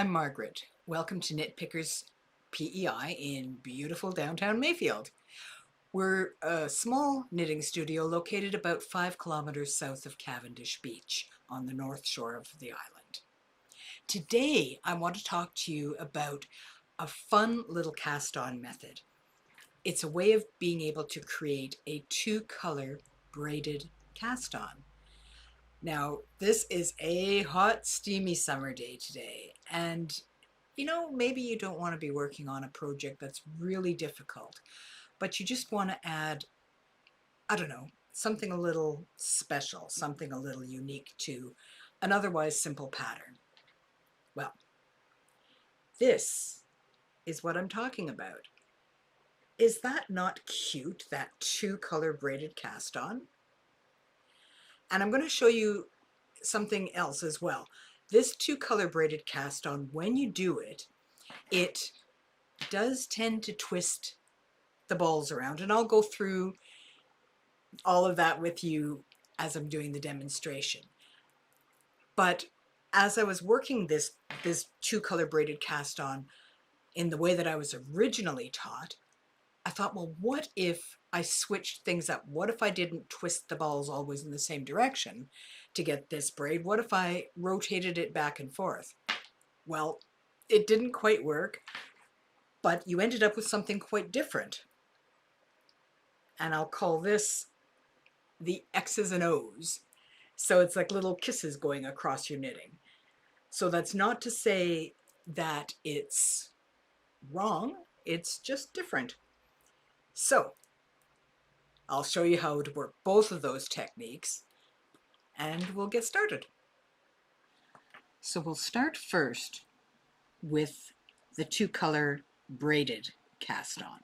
I'm Margaret. Welcome to Knit Pickers PEI in beautiful downtown Mayfield. We're a small knitting studio located about 5 kilometers south of Cavendish Beach on the north shore of the island. Today I want to talk to you about a fun little cast-on method. It's a way of being able to create a 2-color braided cast-on. Now, this is a hot, steamy summer day today, and maybe you don't want to be working on a project that's really difficult, but you just want to add, I don't know, something a little special, something a little unique to an otherwise simple pattern. Well, this is what I'm talking about. Is that not cute, that 2-color braided cast-on? And I'm going to show you something else as well. This 2-color braided cast-on, when you do it, it does tend to twist the balls around, and I'll go through all of that with you as I'm doing the demonstration. But as I was working this 2-color braided cast-on in the way that I was originally taught, I thought, well, what if I switched things up? What if I didn't twist the balls always in the same direction to get this braid? What if I rotated it back and forth? Well, it didn't quite work, but you ended up with something quite different. And I'll call this the X's and O's. So it's like little kisses going across your knitting. So that's not to say that it's wrong, it's just different. So I'll show you how to work both of those techniques and we'll get started. So we'll start first with the 2-color braided cast-on.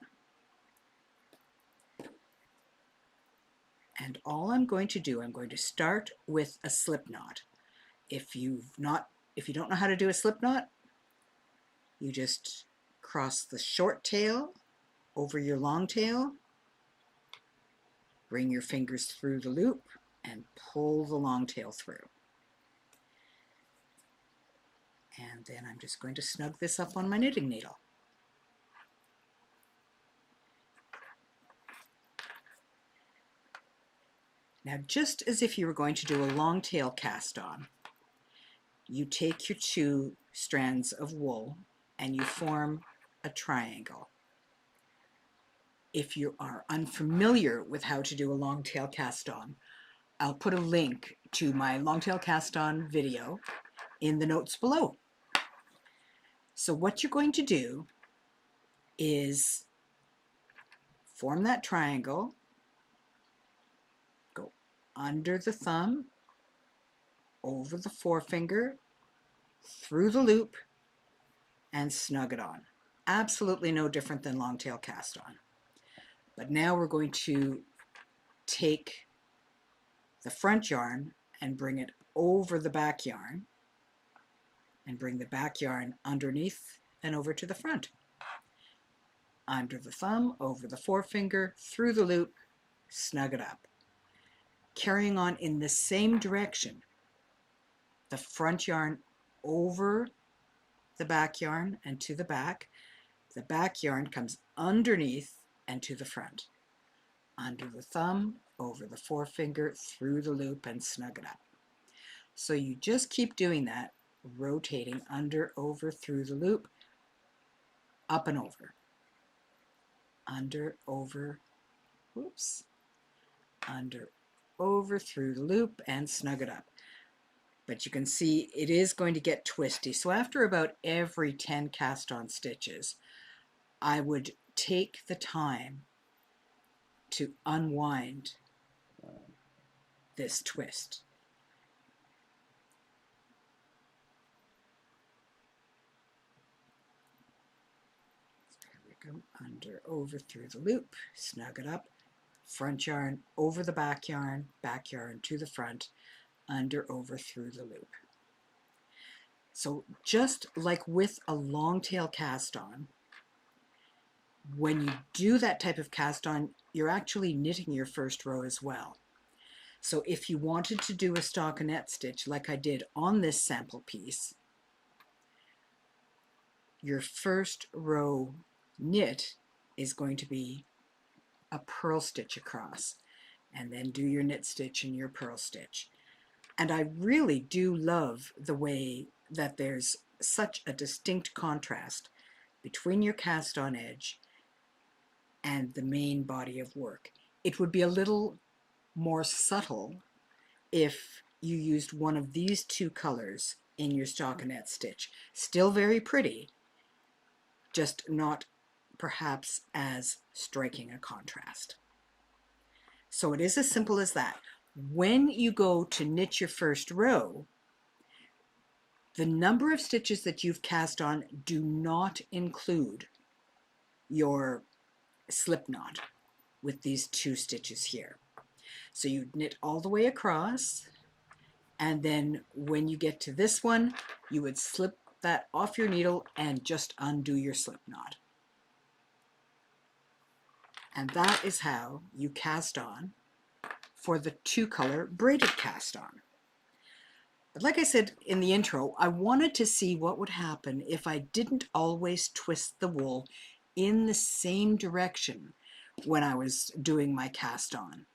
And all I'm going to do, I'm going to start with a slip knot. If you don't know how to do a slip knot, you just cross the short tail over your long tail, bring your fingers through the loop and pull the long tail through. And then I'm just going to snug this up on my knitting needle. Now, just as if you were going to do a long tail cast on, you take your 2 strands of wool and you form a triangle. If you are unfamiliar with how to do a long tail cast on, I'll put a link to my long tail cast on video in the notes below. So what you're going to do is form that triangle, go under the thumb, over the forefinger, through the loop, and snug it on. Absolutely no different than long tail cast on. But now we're going to take the front yarn and bring it over the back yarn and bring the back yarn underneath and over to the front. Under the thumb, over the forefinger, through the loop, snug it up. Carrying on in the same direction, the front yarn over the back yarn and to the back yarn comes underneath and to the front. Under the thumb, over the forefinger, through the loop, and snug it up. So you just keep doing that, rotating under, over, through the loop, up and over. Under, over, whoops, under, over, through the loop, and snug it up. But you can see it is going to get twisty. So after about every 10 cast-on stitches, I would take the time to unwind this twist. So here we go, under, over, through the loop, snug it up, front yarn over the back yarn to the front, under, over, through the loop. So just like with a long tail cast on, when you do that type of cast on, you're actually knitting your first row as well. So if you wanted to do a stockinette stitch like I did on this sample piece, your first row knit is going to be a purl stitch across, and then do your knit stitch and your purl stitch. And I really do love the way that there's such a distinct contrast between your cast on edge and the main body of work. It would be a little more subtle if you used one of these two colors in your stockinette stitch. Still very pretty, just not perhaps as striking a contrast. So it is as simple as that. When you go to knit your first row, the number of stitches that you've cast on do not include your slip knot with these two stitches here. So you knit all the way across, and then when you get to this one, you would slip that off your needle and just undo your slip knot. And that is how you cast on for the two-color braided cast on. But like I said in the intro, I wanted to see what would happen if I didn't always twist the wool in the same direction when I was doing my cast on.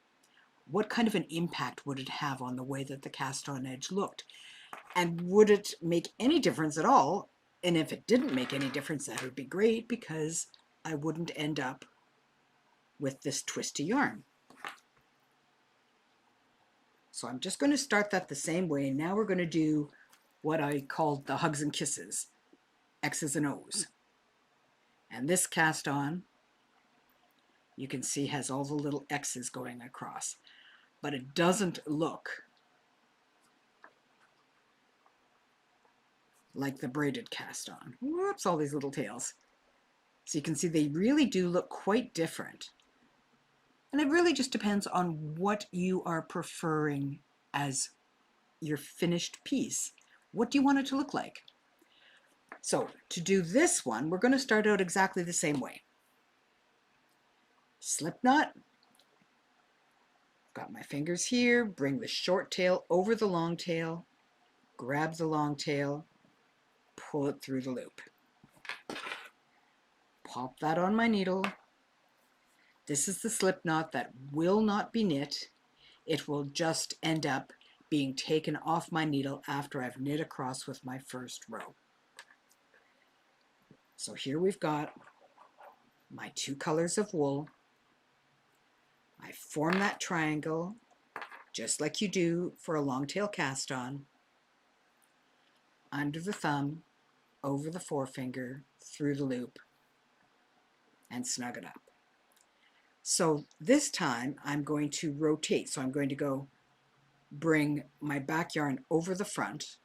What kind of an impact would it have on the way that the cast on edge looked? And would it make any difference at all? And if it didn't make any difference, that would be great, because I wouldn't end up with this twisty yarn. So I'm just going to start that the same way. Now we're going to do what I called the hugs and kisses, X's and O's. And this cast on, you can see, has all the little X's going across, but it doesn't look like the braided cast on. Whoops, all these little tails. So you can see they really do look quite different. And it really just depends on what you are preferring as your finished piece. What do you want it to look like? So to do this one, we're going to start out exactly the same way. Slip knot. Got my fingers here, bring the short tail over the long tail, grab the long tail, pull it through the loop. Pop that on my needle. This is the slip knot that will not be knit. It will just end up being taken off my needle after I've knit across with my first row. So here we've got my two colors of wool. I form that triangle just like you do for a long tail cast on, under the thumb, over the forefinger, through the loop, and snug it up. So this time I'm going to rotate. So I'm going to go bring my back yarn over the front,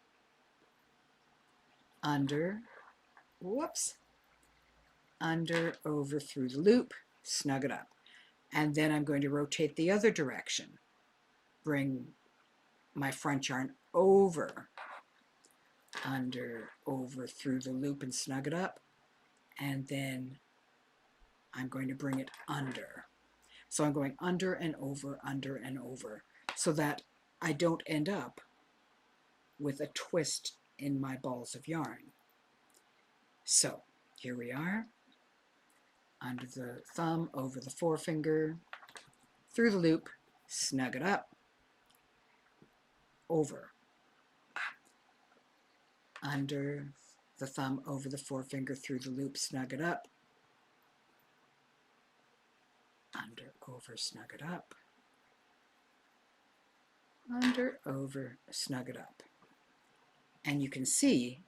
under, whoops, under, over, through the loop, snug it up. And then I'm going to rotate the other direction. Bring my front yarn over, under, over, through the loop, and snug it up. And then I'm going to bring it under. So I'm going under and over, so that I don't end up with a twist in my balls of yarn. So here we are, under the thumb, over the forefinger, through the loop, snug it up, over, under the thumb, over the forefinger, through the loop, snug it up, under, over, snug it up, under, over, snug it up. And you can see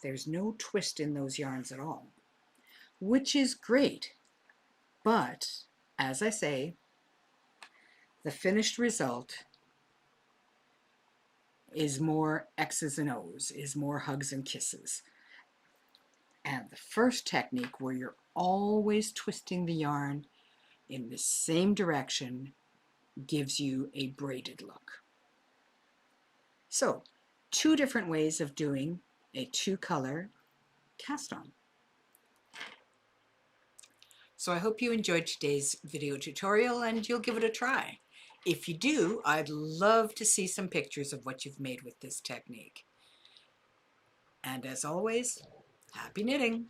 there's no twist in those yarns at all, which is great. But as I say, the finished result is more X's and O's, is more hugs and kisses. And the first technique, where you're always twisting the yarn in the same direction, gives you a braided look. So, two different ways of doing a two-color cast on. So I hope you enjoyed today's video tutorial and you'll give it a try. If you do, I'd love to see some pictures of what you've made with this technique. And as always, Happy knitting!